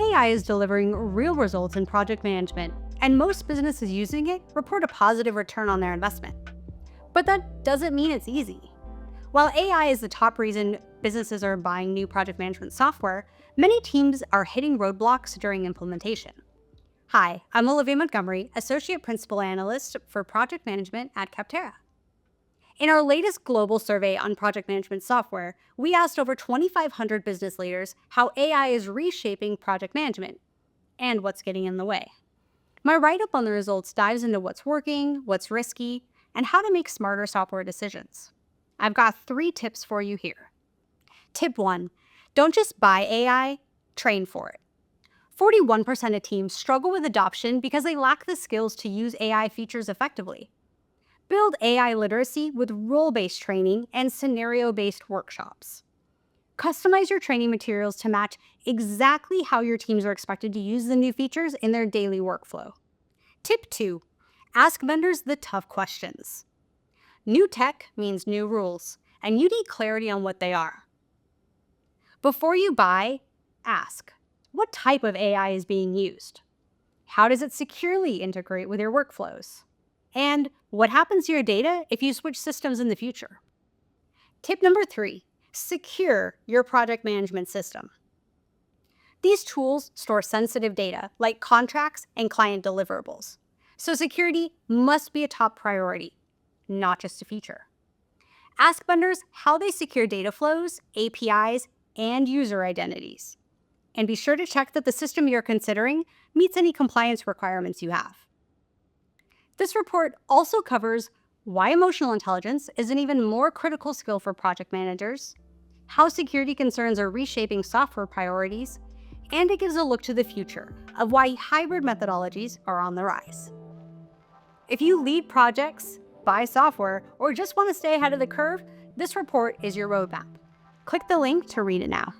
AI is delivering real results in project management, and most businesses using it report a positive return on their investment. But that doesn't mean it's easy. While AI is the top reason businesses are buying new project management software, many teams are hitting roadblocks during implementation. Hi, I'm Olivia Montgomery, Associate Principal Analyst for Project Management at Capterra. In our latest global survey on project management software, we asked over 2,500 business leaders how AI is reshaping project management and what's getting in the way. My write-up on the results dives into what's working, what's risky, and how to make smarter software decisions. I've got 3 tips for you here. Tip 1. Don't just buy AI, train for it. 41% of teams struggle with adoption because they lack the skills to use AI features effectively. Build AI literacy with role-based training and scenario-based workshops. Customize your training materials to match exactly how your teams are expected to use the new features in their daily workflow. Tip 2. Ask vendors the tough questions. New tech means new rules, and you need clarity on what they are. Before you buy, ask, what type of AI is being used? How does it securely integrate with your workflows? And what happens to your data if you switch systems in the future? Tip number 3, secure your project management system. These tools store sensitive data like contracts and client deliverables. So security must be a top priority, not just a feature. Ask vendors how they secure data flows, APIs, and user identities. And be sure to check that the system you're considering meets any compliance requirements you have. This report also covers why emotional intelligence is an even more critical skill for project managers, how security concerns are reshaping software priorities, and it gives a look to the future of why hybrid methodologies are on the rise. If you lead projects, buy software, or just want to stay ahead of the curve, this report is your roadmap. Click the link to read it now.